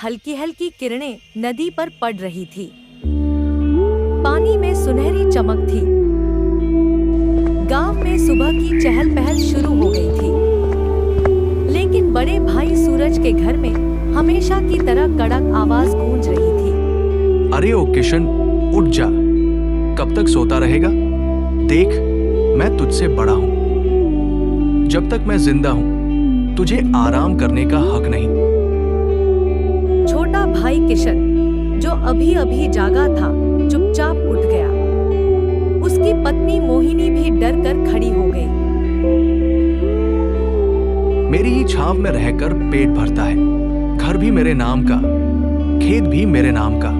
हल्की हल्की किरणें नदी पर पड़ रही थी। पानी में सुनहरी चमक थी। गांव में सुबह की चहल पहल शुरू हो गई थी। लेकिन बड़े भाई सूरज के घर में हमेशा की तरह कड़क आवाज गूंज रही थी। अरे ओ किशन, उठ जा। कब तक सोता रहेगा? देख, मैं तुझसे बड़ा हूं। जब तक मैं जिंदा हूं, तुझे आराम करने का हक नहीं। छोटा भाई किशन, जो अभी अभी जागा था, चुपचाप उठ गया। उसकी पत्नी मोहिनी भी डर कर खड़ी हो गई। मेरी ही छाव में रहकर पेट भरता है। घर भी मेरे नाम का, खेत भी मेरे नाम का।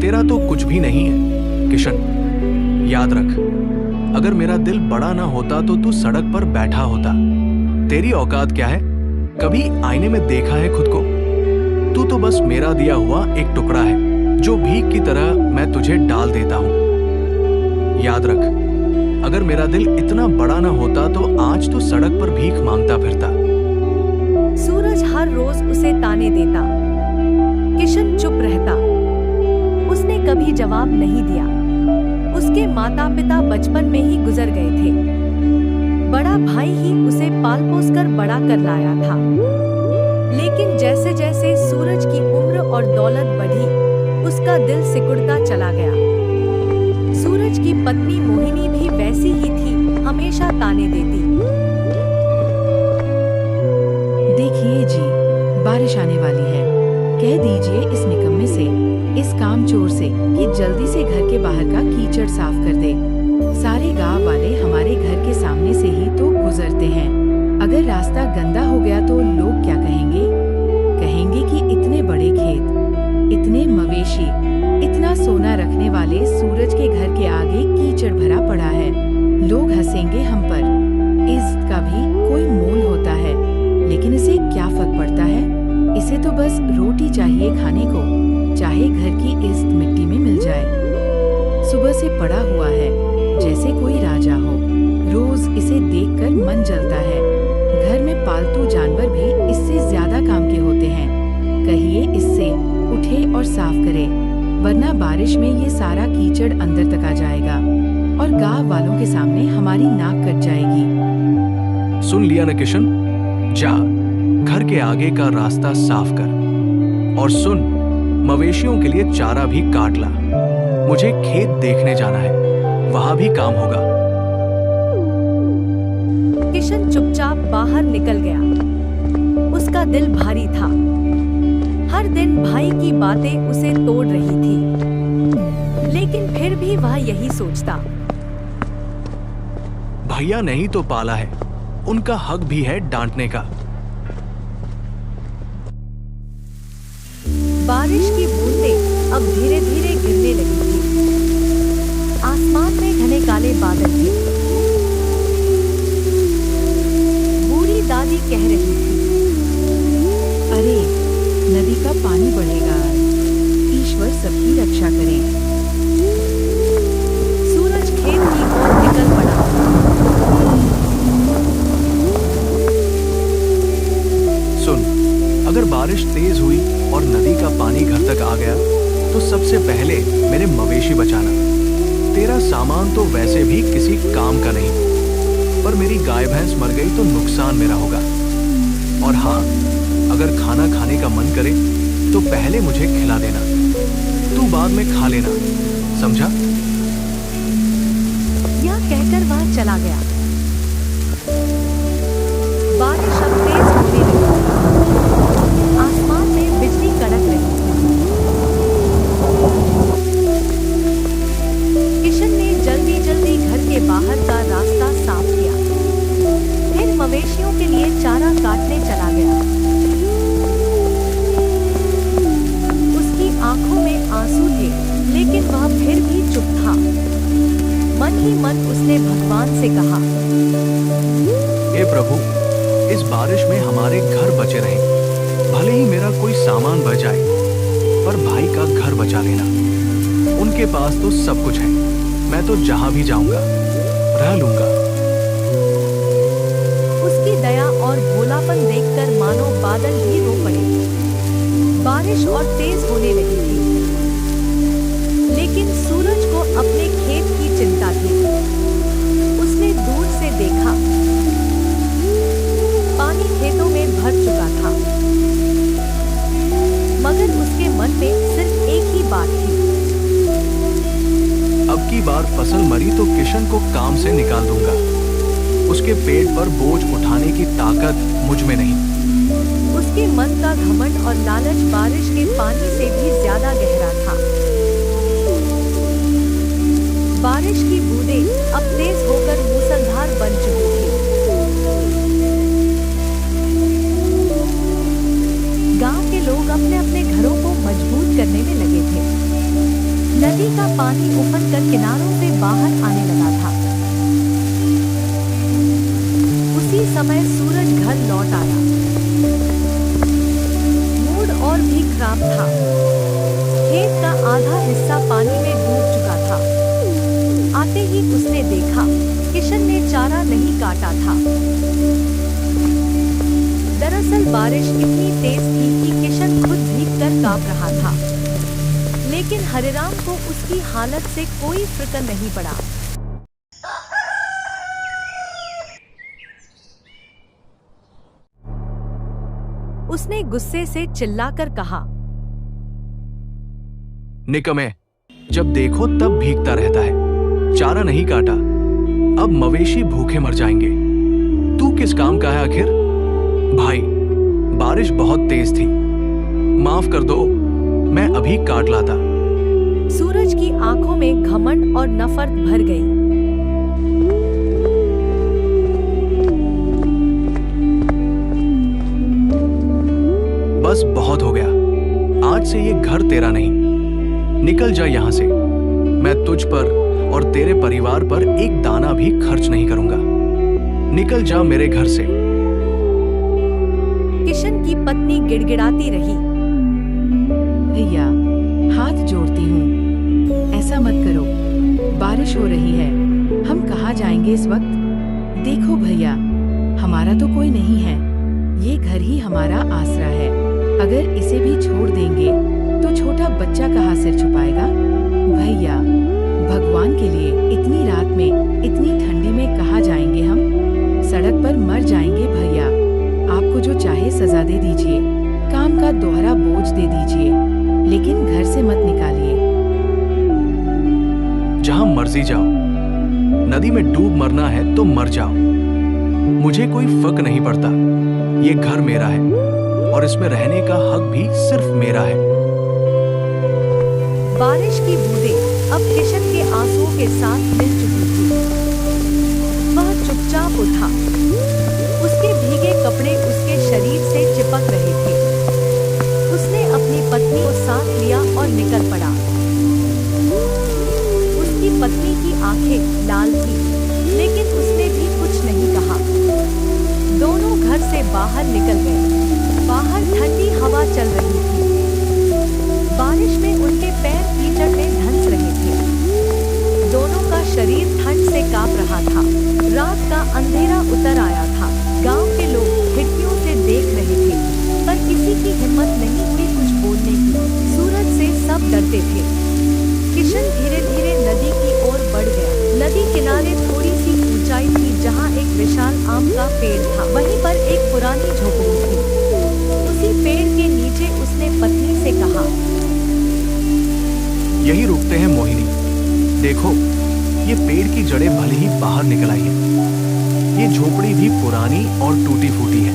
तेरा तो कुछ भी नहीं है किशन। याद रख, अगर मेरा दिल बड़ा ना होता तो तू सड़क पर बैठा होता। तेरी औकात क्या है? कभी आईने में देखा है खुद को? तू तो बस मेरा दिया हुआ एक टुकड़ा है, जो भीख की तरह मैं तुझे डाल देता हूं। याद रख, अगर मेरा दिल इतना बड़ा ना होता तो आज तू सड़क पर भीख मांगता फिरता। सूरज हर रोज उसे ताने देता। किशन चुप रहता। उसने कभी जवाब नहीं दिया। उसके माता पिता बचपन में ही गुजर गए थे। बड़ा भाई ही उसे पाल पोस कर बड़ा कर लाया था। लेकिन जैसे जैसे सूरज की उम्र और दौलत बढ़ी, उसका दिल सिकुड़ता चला गया। सूरज की पत्नी मोहिनी भी वैसी ही थी, हमेशा ताने देती। देखिए जी, बारिश आने वाली है। कह दीजिए इस निकम्मे से, इस कामचोर से कि जल्दी से घर के बाहर का कीचड़ साफ कर दे। सारे गांव वाले हमारे घर के सामने से ही तो गुजरते हैं। अगर रास्ता गंदा हो गया तो लोग क्या कहेंगे? कहेंगे कि इतने बड़े खेत, इतने मवेशी, इतना सोना रखने वाले सूरज के घर के आगे कीचड़ भरा पड़ा है। लोग हंसेंगे हम पर। इज्जत का भी कोई मोल होता है, लेकिन इसे क्या फर्क पड़ता है? इसे तो बस रोटी चाहिए खाने को, चाहे घर की इज्जत मिट्टी में मिल जाए। सुबह से पड़ा हुआ है, जैसे कोई राजा हो। रोज इसे देखकर मन जलता है। घर में पालतू जानवर भी इससे ज्यादा काम के होते हैं। कहिए इससे उठे और साफ करे, वरना बारिश में ये सारा कीचड़ अंदर तक आ जाएगा और गांव वालों के सामने हमारी नाक कट जाएगी। सुन लिया न किशन? जा, घर के आगे का रास्ता साफ कर। और सुन, मवेशियों के लिए चारा भी काट ला। मुझे खेत देखने जाना है, वहां भी काम होगा। किशन चुपचाप बाहर निकल गया। उसका दिल भारी था। हर दिन भाई की बातें उसे तोड़ रही थी, लेकिन फिर भी वह यही सोचता। भैया ने ही तो पाला है, उनका हक भी है डांटने का। बारिश की बूंदें अब धीरे धीरे गिरने लगी थी। आसमान में घने काले बादल थे। बूढ़ी दादी कह रही थी, अरे, नदी का पानी बढ़ेगा। ईश्वर सबकी रक्षा करे। सूरज खेत की ओर निकल पड़ा। सुन, अगर बारिश तेज हुई और नदी का पानी घर तक आ गया तो सबसे पहले मेरे मवेशी बचाना। तेरा सामान तो वैसे भी किसी काम का नहीं, पर मेरी गाय भैंस मर गई तो नुकसान मेरा होगा। और हाँ, अगर खाना खाने का मन करे तो पहले मुझे खिला देना, तू बाद में खा लेना, समझा? यह कहकर वह चला गया। बारिश अब तेज होने लगी। आसमान में बिजली कड़क रही थी। किशन ने जल्दी जल्दी घर के बाहर का रास्ता साफ किया। फिर मवेशियों के लिए चारा काटने चला गया। उसकी आंखों में आंसू थे, लेकिन वह फिर भी चुप था। मन ही मन उसने भगवान से कहा, हे प्रभु, इस बारिश में हमारे घर बचे रहें। भले ही मेरा कोई सामान बच जाए, पर भाई का घर बचा लेना। उनके पास तो सब कुछ है, मैं तो जहां भी जाऊंगा रह लूंगा। उसकी दया और भोलापन देखकर मानो बादल ही रो पड़े। बारिश और तेज होने लगी थी, लेकिन सूरज को अपने खेत की चिंता थी। उसने दूर से देखा, पानी खेतों में भर चुका था, मगर उसके मन में सिर्फ एक ही बात थी। अब की बार फसल मरी तो किशन को काम से निकाल दूंगा। उसके पेट पर बोझ उठाने की ताकत मुझ में नहीं। उसके मन का घमंड और लालच बारिश के पानी से भी ज्यादा गहरा था। बारिश की बूंदें अब तेज होकर मूसलाधार बन चुकी थी। गांव के लोग अपने अपने घरों को मजबूत करने में लगे थे। नदी का पानी उफन कर किनारों से बाहर आने लगा था। उसी समय सूरज घर लौट आया। मूड और भी खराब था। खेत का आधा हिस्सा पानी में डूब चुका था। आते ही उसने देखा किशन ने चारा नहीं काटा था। दरअसल बारिश इतनी तेज थी कि किशन खुद भीगकर कांप रहा था, लेकिन हरिराम को उसकी हालत से कोई फिक्र नहीं पड़ा। उसने गुस्से से चिल्लाकर कहा, निकम्मे, जब देखो तब भीगता रहता है, चारा नहीं काटा, अब मवेशी भूखे मर जाएंगे। तू किस काम का है आखिर? भाई, बारिश बहुत तेज थी, माफ कर दो, मैं अभी काट लाता। सूरज की आंखों में घमंड और नफरत भर गई। बस बहुत हो गया, आज से ये घर तेरा नहीं, निकल जा यहाँ से। मैं तुझ पर और तेरे परिवार पर एक दाना भी खर्च नहीं करूंगा। निकल जा मेरे घर से। किशन की पत्नी गिड़गिड़ाती रही, भैया, हाथ जोड़ती हूँ, ऐसा मत करो, बारिश हो रही है, हम कहाँ जाएंगे इस वक्त? देखो भैया, हमारा तो कोई नहीं है, ये घर ही हमारा आसरा है। अगर इसे भी छोड़ देंगे तो छोटा बच्चा कहाँ सिर छुपाएगा? भैया, भगवान के लिए इतनी रात में इतनी ठंडी में कहाँ जाएंगे हम? सड़क पर मर जाएंगे भैया। आपको जो चाहे सजा दे दीजिए, काम का दोहरा बोझ दे दीजिए, लेकिन घर से मत निकालिए। जहां मर्जी जाओ, नदी में डूब मरना है तो मर जाओ, मुझे कोई फर्क नहीं पड़ता। ये घर मेरा है और इसमें रहने का हक भी सिर्फ मेरा है। बारिश की बूंदें अब किशन के आंसुओं के साथ मिल चुकी थी। वह चुपचाप उठा। उसके भीगे कपड़े उसके शरीर से चिपक रहे थे। उसने अपनी पत्नी को साथ लिया और निकल पड़ा। उसकी पत्नी की आंखें लाल थी, लेकिन उसने भी कुछ नहीं कहा। दोनों घर से बाहर निकल गए। बाहर ठंडी हवा चल रही थी। बारिश में उनके पैर कीचड़ में धंस रहे थे। दोनों का शरीर ठंड से कांप रहा था। रात का अंधेरा उतर आया था। गांव के लोग खिड़कियों से देख रहे थे, पर किसी की हिम्मत नहीं हुई कुछ बोलने की। सूरज से सब डरते थे। किशन धीरे धीरे नदी की ओर बढ़ गया। नदी किनारे थोड़ी सी ऊंचाई थी, जहां एक विशाल आम का पेड़ था। वहीं पर एक पुरानी झोपड़ी थी। उसी पेड़ के नीचे उसने पत्नी से कहा, यही रुकते हैं मोहिनी। देखो, ये पेड़ की जड़ें भले ही बाहर निकल आई हैं। ये झोपड़ी भी पुरानी और टूटी फूटी है,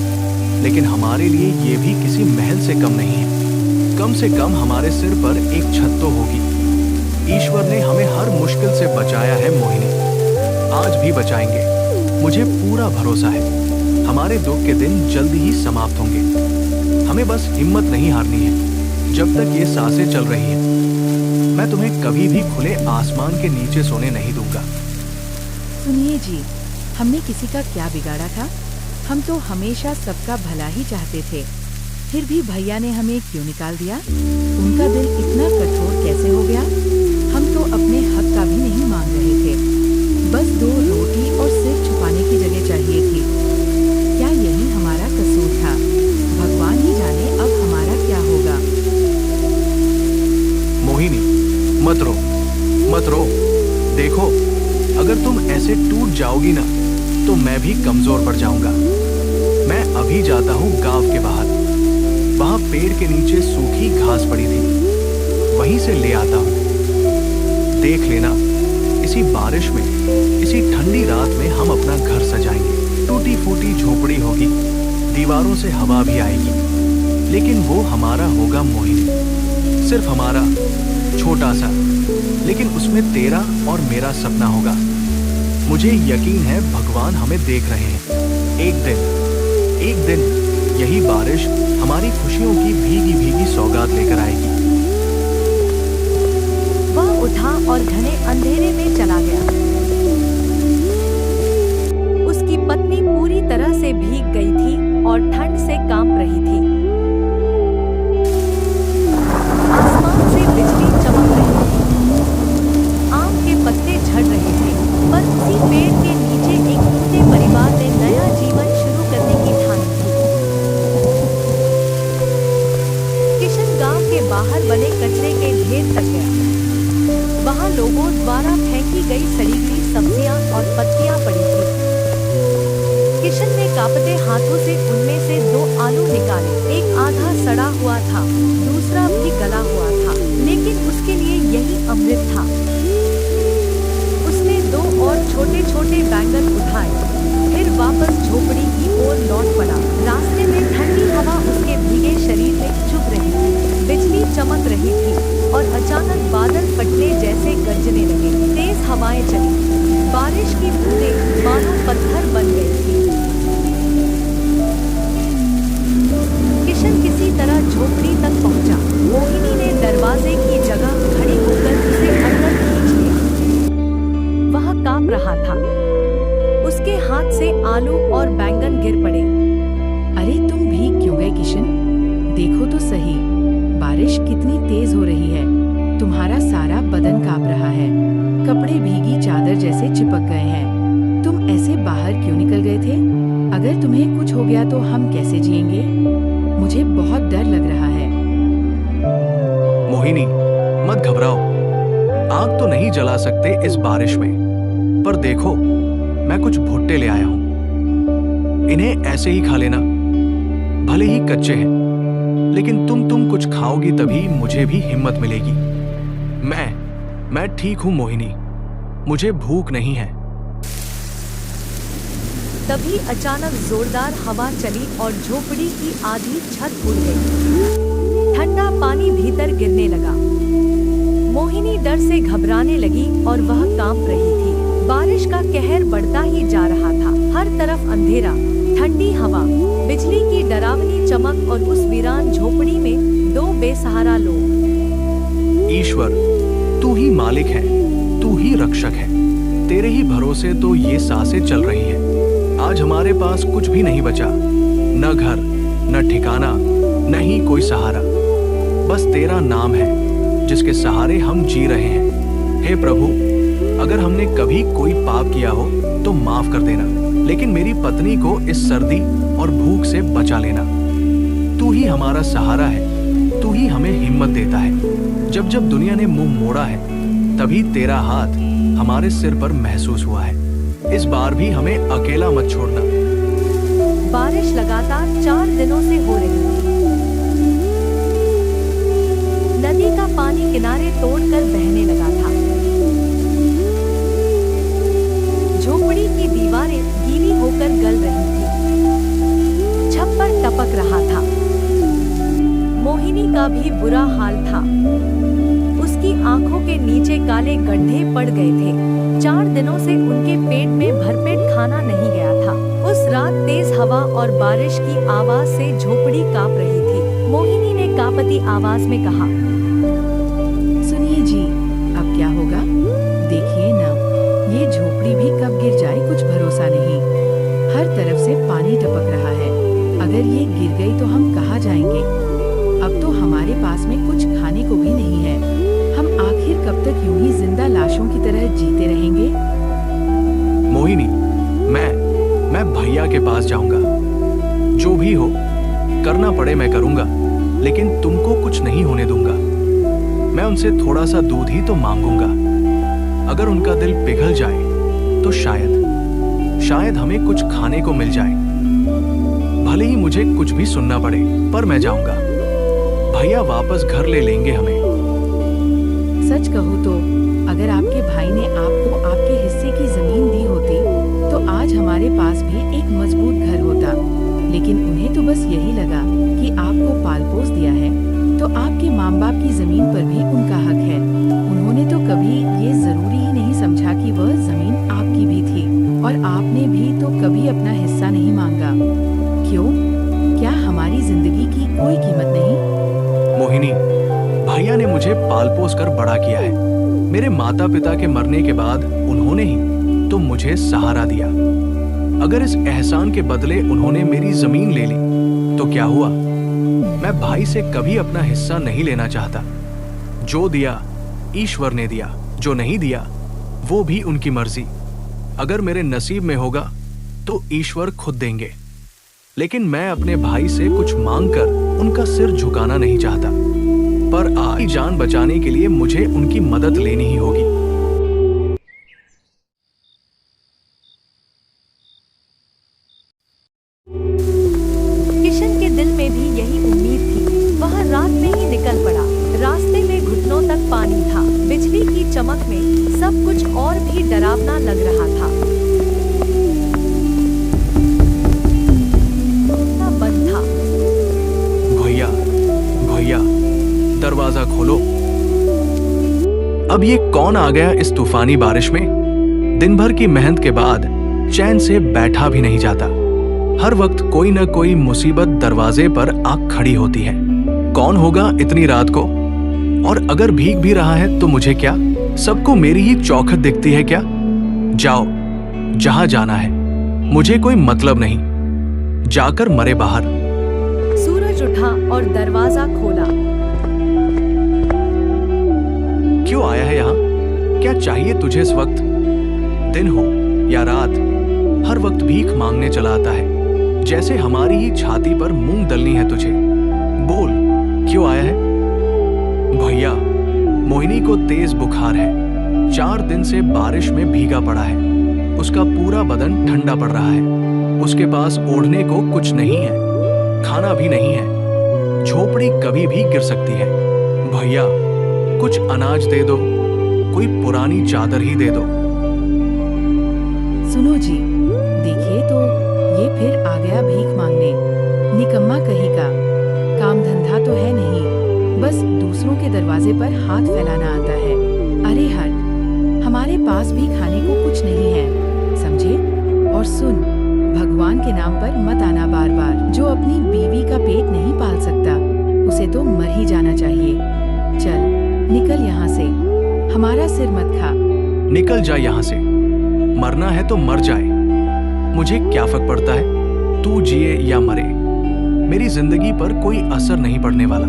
लेकिन हमारे लिए ये भी किसी महल से कम नहीं है। कम से कम हमारे सिर पर एक छत तो होगी। ईश्वर ने हमें हर मुश्किल से बचाया है मोहिनी, आज भी बचाएंगे। मुझे पूरा भरोसा है, हमारे दुख के दिन जल्दी ही समाप्त होंगे। हमें बस हिम्मत नहीं हारनी है जब तक ये सांसें चल रही हैं। मैं तुम्हें कभी भी खुले आसमान के नीचे सोने नहीं दूंगा। सुनिए जी, हमने किसी का क्या बिगाड़ा था? हम तो हमेशा सबका भला ही चाहते थे। फिर भी भैया ने हमें क्यों निकाल दिया? उनका दिल इतना कठोर कैसे हो गया? हम तो अपने हक का भी नहीं मांग रहे थे, बस 2 रोटी और सिर छुपाने की जगह चाहिए थी। क्या यही हमारा कसूर था? भगवान ही जाने अब हमारा क्या होगा। मत रो। देखो, अगर तुम ऐसे टूट जाओगी ना तो मैं भी कमजोर पड़ जाऊंगा। मैं अभी जाता हूँ गांव के बाहर, वहां पेड़ के नीचे सूखी घास पड़ी थी, वहीं से ले आता हूँ। देख लेना, इसी बारिश में, इसी ठंडी रात में हम अपना घर सजाएंगे। टूटी फूटी झोपड़ी होगी, दीवारों से हवा भी आएगी, लेकिन वो हमारा होगा मोहिनी, सिर्फ हमारा, छोटा सा, लेकिन उसमें तेरा और मेरा सपना होगा। मुझे यकीन है भगवान हमें देख रहे हैं। एक दिन यही बारिश हमारी खुशियों की भीगी भीगी सौगात लेकर आएगी। वह उठा और घने अंधेरे में चला गया। उसकी पत्नी पूरी तरह से भीग गई थी और ठंड से कांप रही थी। आसमान से बिजली चमक रही थी, आम के पत्ते झड़ रहे थे, पर उसी पेड़ के नीचे एक कुत्ते परिवार ने नया जीवन शुरू करने की ठानी थी। किशन गांव के बाहर बने कचरे के ढेर तक गया। वहां लोगों द्वारा फेंकी गई सड़ी गई सब्जियां और पत्तियां पड़ी थी। किशन ने कांपते हाथों से उनमें से 2 आलू निकाले। एक आधा सड़ा हुआ था, दूसरा भी गला हुआ था, लेकिन उसके लिए यही अमृत था। उसने 2 और छोटे छोटे बैंगन उठाए, फिर वापस झोपड़ी की ओर लौट पड़ा। रास्ते में ठंडी हवा उसके भीगे शरीर में चुभ रही थी, बिजली चमक रही थी और अचानक बादल फटने जैसे गरजने लगे। तेज हवाएं चली, बारिश की बूंदें मानो पत्थर बन गई थी। किशन किसी तरह झोपड़ी तक पहुंचा। मोहिनी ने दरवाजे की जगह खड़ी होकर उसे अंदर खींच लिया। वह कांप रहा था, उसके हाथ से आलू और बैंगन गिर पड़े। अरे तुम भीग क्यों गए किशन? देखो तो सही, बारिश कितनी तेज हो रही है। तुम्हारा सारा बदन कांप रहा है, कपड़े भीगी चादर जैसे चिपक गए हैं। तुम ऐसे बाहर क्यों निकल गए थे? अगर तुम्हें कुछ हो गया तो हम कैसे जिएंगे? मुझे बहुत डर लग रहा है। मोहिनी, मत घबराओ, आग तो नहीं जला सकते इस बारिश में, पर देखो, मैं कुछ भुट्टे ले आया हूं। इन्हें ऐसे ही खा लेना, भले ही कच्चे हैं, लेकिन तुम कुछ खाओगी तभी मुझे भी हिम्मत मिलेगी। मैं ठीक हूं मोहिनी, मुझे भूख नहीं है। तभी अचानक जोरदार हवा चली और झोपड़ी की आधी छत उड़ गई। ठंडा पानी भीतर गिरने लगा। मोहिनी डर से घबराने लगी और वह कांप रही थी। बारिश का कहर बढ़ता ही जा रहा था। हर तरफ अंधेरा, ठंडी हवा, बिजली की डरावनी चमक और उस वीरान झोपड़ी में 2 बेसहारा लोग। ईश्वर, तू ही मालिक है, तू ही रक्षक है, तेरे ही भरोसे तो ये सांसें चल रही है। आज हमारे पास कुछ भी नहीं बचा, न घर, न ठिकाना, न ही कोई सहारा। बस तेरा नाम है जिसके सहारे हम जी रहे हैं। हे प्रभु, अगर हमने कभी कोई पाप किया हो तो माफ कर देना, लेकिन मेरी पत्नी को इस सर्दी और भूख से बचा लेना। तू ही हमारा सहारा है, तू ही हमें हिम्मत देता है। जब जब दुनिया ने मुंह मोड़ा है, तभी तेरा हाथ हमारे सिर पर महसूस हुआ है। इस बार भी हमें अकेला मत छोड़ना। बारिश लगातार 4 दिनों से हो रही थी। नदी का पानी किनारे तोड़कर बहने लगा था। झोपड़ी की दीवारें गीली होकर गल रही थी। छप्पर टपक रहा था। मोहिनी का भी बुरा हाल था। उसकी आंखों के नीचे काले गड्ढे पड़ गए थे। 4 दिनों से उनके पेट में भरपेट खाना नहीं गया था। उस रात तेज हवा और बारिश की आवाज से झोपड़ी कांप रही थी। मोहिनी ने कांपती आवाज में कहा, सुनिए जी, अब क्या होगा? देखिए ना, ये झोपड़ी भी कब गिर जाए कुछ भरोसा नहीं। हर तरफ से पानी टपक रहा है। अगर ये गिर गई तो हम कहाँ जाएंगे? अब तो हमारे पास में कुछ खाने को भी नहीं है। हम आखिर कब तक यूं ही जिंदा लाशों की तरह जीते रहेंगे? मोहिनी, मैं भैया के पास जाऊंगा। जो भी हो, करना पड़े मैं करूंगा, लेकिन तुमको कुछ नहीं होने दूंगा। मैं उनसे थोड़ा सा दूध ही तो मांगूंगा। अगर उनका दिल पिघल जाए तो शायद हमें कुछ खाने को मिल जाए। भले ही मुझे कुछ भी सुनना पड़े, पर मैं जाऊंगा। भैया वापस घर ले लेंगे हमें। सच कहूँ तो अगर आपके भाई ने आपको आपके हिस्से की जमीन दी होती तो आज हमारे पास भी एक मजबूत घर होता, लेकिन उन्हें तो बस यही लगा कि आपको पाल पोस दिया है तो आपके माँ बाप की जमीन पर भी उनका हक है। उन्होंने तो कभी ये जरूरी ही नहीं समझा कि वह जमीन आपकी भी थी, और आपने भी तो कभी अपना हिस्सा नहीं मांगा। क्यों? क्या हमारी जिंदगी की कोई कीमत नहीं? मोहिनी, भैया ने मुझे पाल पोस कर बड़ा किया है। मेरे माता पिता के मरने के बाद उन्होंने ही तो मुझे सहारा दिया। अगर इस एहसान के बदले उन्होंने मेरी जमीन ले ली तो क्या हुआ? मैं भाई से कभी अपना हिस्सा नहीं लेना चाहता। जो दिया ईश्वर ने दिया, जो नहीं दिया वो भी उनकी मर्जी। अगर मेरे नसीब में होगा तो ईश्वर खुद देंगे, लेकिन मैं अपने भाई से कुछ मांगकर उनका सिर झुकाना नहीं चाहता। पर आज जान बचाने के लिए मुझे उनकी मदद लेनी ही होगी। किशन के दिल में भी यही उम्मीद थी। वह रात में ही निकल पड़ा। रास्ते में घुटनों तक पानी था। बिजली की चमक में सब कुछ और भी डरावना लग रहा था। बंद था। भैया, दरवाजा खोलो। अब ये कौन आ गया इस तूफानी बारिश में? दिन भर की मेहनत के बाद चैन से बैठा भी नहीं जाता। हर वक्त कोई न कोई मुसीबत दरवाजे पर आ खड़ी होती है। कौन होगा इतनी रात को? और अगर भीग भी रहा है तो मुझे क्या? सबको मेरी ही चौखट दिखती है क्या? जाओ, जहां जाना है, मुझे कोई मतलब नहीं। जाकर मरे बाहर। सूरज उठा और दरवाजा खोला। क्यों आया है यहाँ? क्या चाहिए तुझे इस वक्त? दिन हो या रात, हर वक्त भीख मांगने चला आता है, जैसे हमारी ही छाती पर मूंग दलनी है तुझे। बोल, क्यों आया है? भैया, मोहिनी को तेज बुखार है। 4 दिन से बारिश में भीगा पड़ा है। उसका पूरा बदन ठंडा पड़ रहा है। उसके पास ओढ़ने को कुछ नहीं है, खाना भी नहीं है। झोपड़ी कभी भी गिर सकती है। भैया, कुछ अनाज दे दो, कोई पुरानी चादर ही दे दो। सुनो जी, देखिए तो ये फिर आ गया भीख मांगने। निकम्मा कहीं का। काम धंधा तो है नहीं, बस दूसरों के दरवाजे पर हाथ फैलाना आता है। अरे हट, हमारे पास भी खाने को कुछ नहीं है, समझे? और सुन, भगवान के नाम पर मत आना बार बार। जो अपनी बीवी का पेट नहीं पाल सकता उसे तो मर ही जाना चाहिए। चल निकल यहाँ से, हमारा सिर मत खा। निकल जा यहाँ से। मरना है तो मर जाए, मुझे क्या फर्क पड़ता है तू जिए या मरे। मेरी जिंदगी पर कोई असर नहीं पड़ने वाला।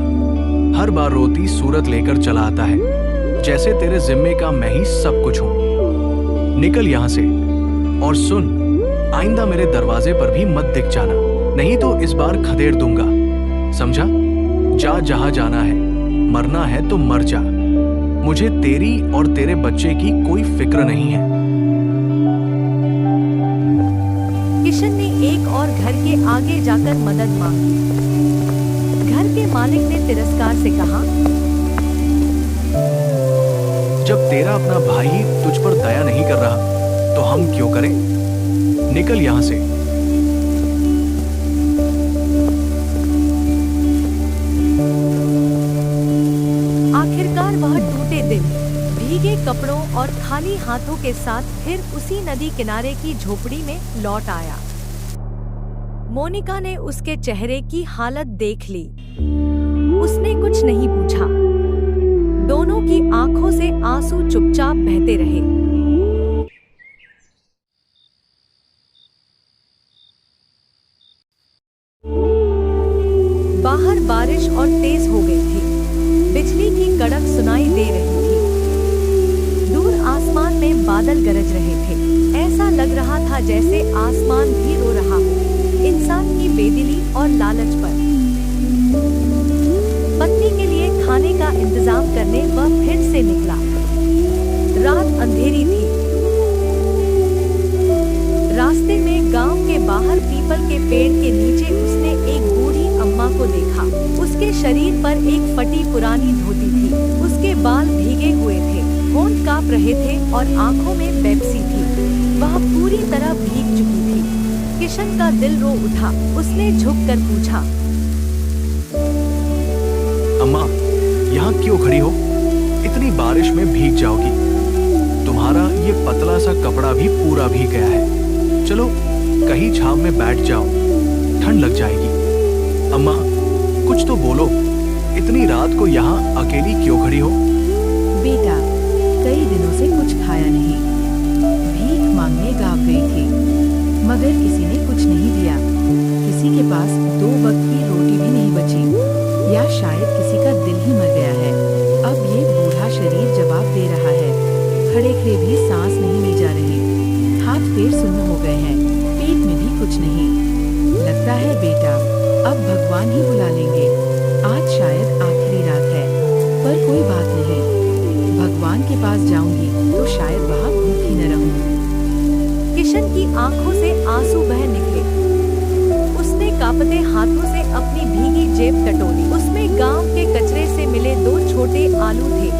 हर बार रोती सूरत लेकर चला आता है, जैसे तेरे जिम्मे का मैं ही सब कुछ हूं। निकल यहाँ से। और सुन, आइंदा मेरे दरवाजे पर भी मत दिख जाना, नहीं तो इस बार खदेड़ दूंगा, समझा? जा जहां जाना है, मरना है तो मर जा। मुझे तेरी और तेरे बच्चे की कोई फिक्र नहीं है। किशन ने एक और घर के आगे जाकर मदद मांगी। घर के मालिक ने तिरस्कार से कहा, जब तेरा अपना भाई ही तुझ पर दया नहीं कर रहा तो हम क्यों करें? निकल यहां से। आखिरकार वह टूटे दिल, भीगे कपड़ों और खाली हाथों के साथ फिर उसी नदी किनारे की झोपड़ी में लौट आया। मोनिका ने उसके चेहरे की हालत देख ली। उसने कुछ नहीं पूछा। दोनों की आंखों से आंसू चुपचाप बहते रहे। बाहर बारिश और तेज हो गई थी। बिजली की कड़क सुनाई दे रही थी। दूर आसमान में बादल गरज रहे थे। ऐसा लग रहा था जैसे आसमान भी रो रहा हो, इंसान की बेदिली और लालच पर। पत्नी के लिए खाने का इंतजाम करने वह फिर से निकला। रात अंधेरी के पेड़ के नीचे उसने एक बूढ़ी अम्मा को देखा। उसके शरीर पर एक फटी पुरानी धोती थी, उसके बाल भीगे हुए थे, होंठ कांप रहे थे और आंखों में बेपसी थी। वह पूरी तरह भीग चुकी थी। किशन का दिल रो उठा। उसने झुककर पूछा, अम्मा, यहाँ क्यों खड़ी हो? इतनी बारिश में भीग जाओगी। तुम्हारा ये पतला सा कपड़ा भी पूरा भीग गया है। चलो कहीं छांव में बैठ जाओ, ठंड लग जाएगी। अम्मा, कुछ तो बोलो, इतनी रात को यहाँ अकेली क्यों खड़ी हो? बेटा, कई दिनों से कुछ खाया नहीं, भीख मांगने गाँव गई थी, मगर किसी ने कुछ नहीं दिया। किसी के पास 2 वक्त की रोटी भी नहीं बची, या शायद किसी का दिल ही मर गया है। अब ये बूढ़ा शरीर जवाब दे रहा है, खड़े खड़े भी सांस नहीं ली जा रही, हाथ पैर सुन्न हो गए हैं, पेट में भी कुछ नहीं। लगता है बेटा, अब भगवान ही बुला लेंगे। आज शायद आखिरी रात है, पर कोई बात नहीं, भगवान के पास जाऊंगी तो शायद वहाँ भूखी न रहूं। किशन की आंखों से आंसू बह निकले। उसने कांपते हाथों से अपनी भीगी जेब टटोली। उसमें गांव के कचरे से मिले 2 छोटे आलू थे,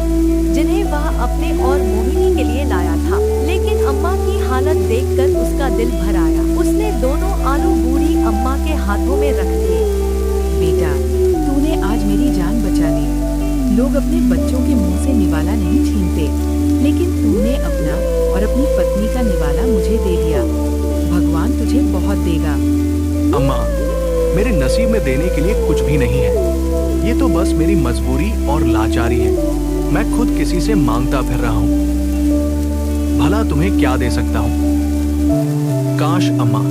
जिन्हें वह अपने और मोहिनी के लिए लाया था। लेकिन अम्मा की हालत देखकर उसका दिल भर आया। उसने दोनों आलू बूढ़ी अम्मा के हाथों में रख दिए। बेटा, तूने आज मेरी जान बचा ली। लोग अपने बच्चों के मुंह से निवाला नहीं छीनते, लेकिन तूने अपना और अपनी पत्नी का निवाला मुझे दे दिया। भगवान तुझे बहुत देगा। अम्मा, मेरे नसीब में देने के लिए कुछ भी नहीं है। ये तो बस मेरी मजबूरी और लाचारी है। मैं खुद किसी से मांगता फिर रहा हूँ। भला तुम्हें क्या दे सकता हूँ? काश अम्मा,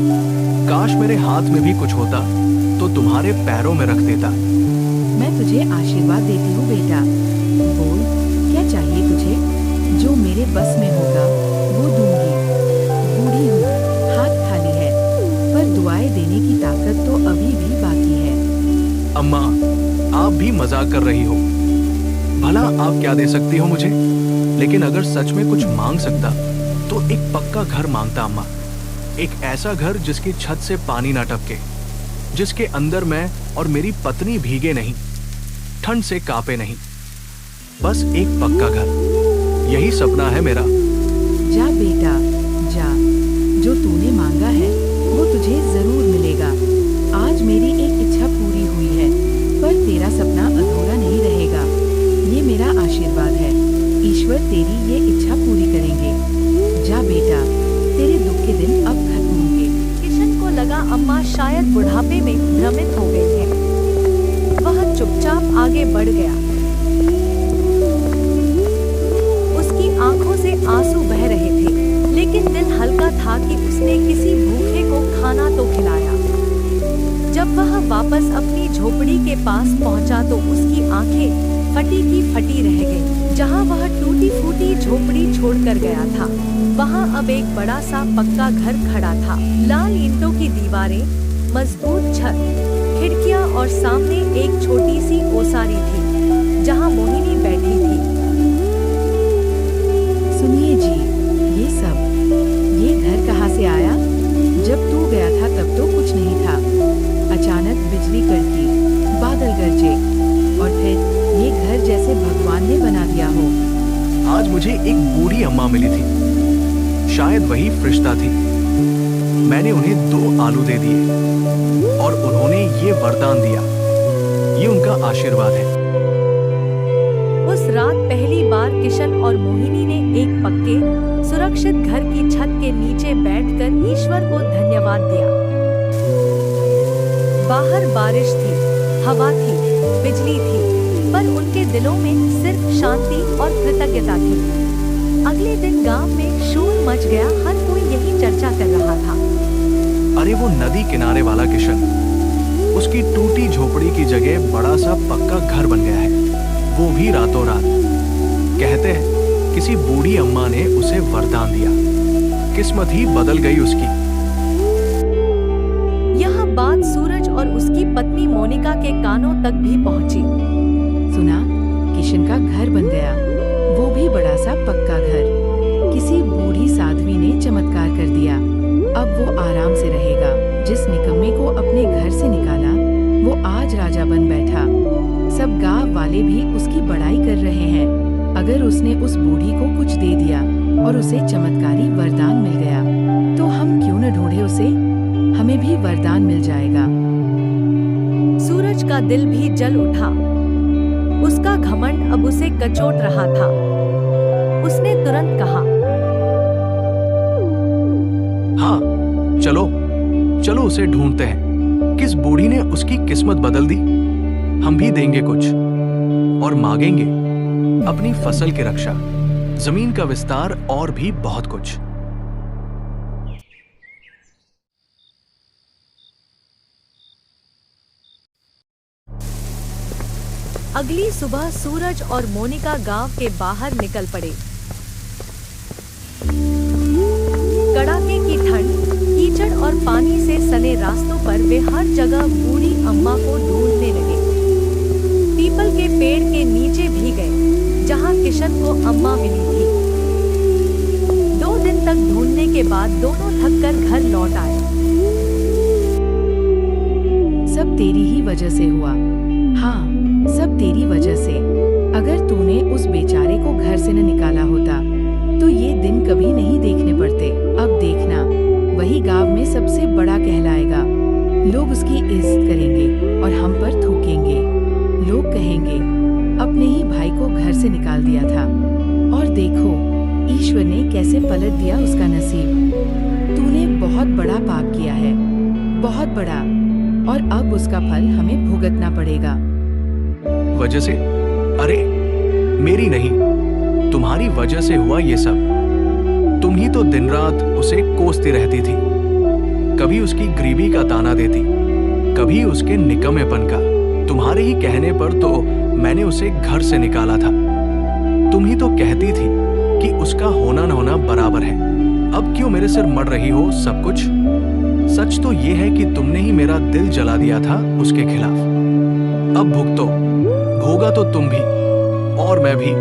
काश मेरे हाथ में भी कुछ होता तो तुम्हारे पैरों में रख देता। मैं तुझे आशीर्वाद देती हूँ बेटा। बोल, क्या चाहिए तुझे? जो मेरे बस में होगा वो दूंगी। बूढ़ी हूँ, हाथ खाली है, पर दुआएं देने की ताकत तो अभी भी बाकी है। अम्मा, आप भी मजाक कर रही हो। भला आप क्या दे सकती हो मुझे? लेकिन अगर सच में कुछ मांग सकता तो एक पक्का घर मांगता अम्मा। एक ऐसा घर जिसकी छत से पानी ना टपके, जिसके अंदर मैं और मेरी पत्नी भीगे नहीं, ठंड से कांपे नहीं। बस एक पक्का घर, यही सपना है मेरा। जा बेटा, जा। जो तूने मांगा है वो तुझे जरूर मिलेगा। आज मेरी एक इच्छा पूरी हुई है, पर तेरा सपना अधूरा नहीं रहेगा। ये मेरा आशीर्वाद है। ईश्वर तेरी ये इच्छा पूरी करेंगे। जा बेटा, तेरे दुख के दिन अब खत्म होंगे। किशन को लगा अम्मा शायद बुढ़ापे में भ्रमित हो गई है। वह चुपचाप आगे बढ़ गया। उसकी आंखों से आंसू बह रहे थे, लेकिन दिल हल्का था कि उसने किसी भूखे को खाना तो खिलाया। जब वह वापस अपनी झोपड़ी के पास पहुंचा तो उसकी आंखें फटी की फटी रह गईं। जहां वह टूटी फूटी झोपड़ी छोड़कर गया था, वहां अब एक बड़ा सा पक्का घर खड़ा था। लाल ईंटों की दीवारें, मजबूत छत, खिड़कियां और सामने एक छोटी सी ओसारी थी, जहां मोहिनी बैठी थी। सुनिए जी, ये घर कहाँ से आया? जब तू गया था तब तो कुछ नहीं था। अचानक बिजली कड़की, बादल गरजे, और फिर ये घर जैसे भगवान ने बना दिया हो। आज मुझे एक बूढ़ी अम्मा मिली थी, शायद वही फरिश्ता थी। मैंने उन्हें 2 आलू दे दिए और उन्होंने ये वरदान दिया। ये उनका आशीर्वाद है। उस रात पहली बार किशन और मोहिनी ने एक पक्के, सुरक्षित घर की छत के नीचे बैठकर ईश्वर को धन्यवाद दिया। बाहर बारिश थी, हवा थी, बिजली थी, पर उनके दिलों में सिर्फ शांति और कृतज्ञता थी। अगले दिन गांव में शोर मच गया। हर कोई यही चर्चा कर रहा था। अरे वो नदी किनारे वाला किशन, उसकी टूटी झोपड़ी की जगह बड़ा सा पक्का घर बन गया है, वो भी रातों रात। कहते हैं किसी बूढ़ी अम्मा ने उसे वरदान दिया, किस्मत ही बदल गई उसकी। यह बात सूरज और उसकी पत्नी मोनिका के कानों तक भी पहुंची। सुना, किशन का घर बन गया, वो भी बड़ा सा पक्का घर। किसी बूढ़ी साध्वी ने चमत्कार कर दिया। अब वो आराम से रहेगा। जिस निकम्मे को आज राजा बन बैठा। सब गांव वाले भी उसकी बड़ाई कर रहे हैं। अगर उसने उस बूढ़ी को कुछ दे दिया और उसे चमत्कारी वरदान मिल गया तो हम क्यों न ढूंढे उसे, हमें भी वरदान मिल जाएगा। सूरज का दिल भी जल उठा। उसका घमंड अब उसे कचोट रहा था। उसने तुरंत कहा, हाँ, चलो चलो उसे ढूंढते हैं। किस बूढ़ी ने उसकी किस्मत बदल दी? हम भी देंगे कुछ और मांगेंगे अपनी फसल की रक्षा, जमीन का विस्तार और भी बहुत कुछ। अगली सुबह सूरज और मोनिका गांव के बाहर निकल पड़े। कड़ाके की ठंड, कीचड़ और पानी से सने रास्तों पर वे हर जगह बूढ़ी अम्मा को ढूंढने लगे। पीपल के पेड़ के नीचे भी गए जहां किशन को अम्मा मिली थी। 2 दिन तक ढूंढने के बाद दोनों थककर घर लौट आए। सब तेरी ही वजह से हुआ। हाँ, सब तेरी वजह से। अगर तूने उस बेचारे को घर से न निकाला होता तो ये दिन कभी नहीं देखने पड़ते। अब देखना, वही गांव में सबसे बड़ा कहलाएगा। लोग उसकी इज्जत करेंगे और हम पर थूकेंगे। लोग कहेंगे अपने ही भाई को घर से निकाल दिया था और देखो ईश्वर ने कैसे पलट दिया उसका नसीब। तूने बहुत बड़ा पाप किया है, बहुत बड़ा, और अब उसका फल हमें भुगतना पड़ेगा। वजह से? अरे मेरी नहीं, तुम्हारी वजह से हुआ ये सब। तुम ही तो दिन रात उसे कोसती रहती थी, कभी उसकी गरीबी का ताना देती, कभी उसके निकम्मेपन का। तुम्हारे ही कहने पर तो मैंने उसे घर से निकाला था। तुम ही तो कहती थी कि उसका होना न होना बराबर है। अब क्यों मेरे सिर मर रही हो सब कुछ? सच तो ये है कि तुमने ही मेरा दिल जला दिया था उसके खिलाफ। अब भुगतो, भोगा तो तुम भी और मैं भी।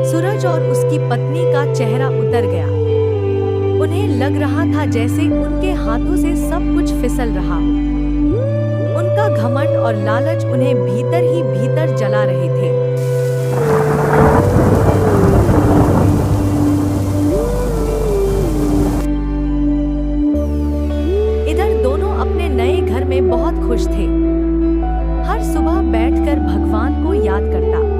सूरज और उसकी पत्नी का चेहरा उतर गया। उन्हें लग रहा था जैसे उनके हाथों से सब कुछ फिसल रहा हो। उनका घमंड और लालच उन्हें भीतर ही भीतर जला रहे थे। इधर दोनों अपने नए घर में बहुत खुश थे। हर सुबह बैठकर भगवान को याद करता।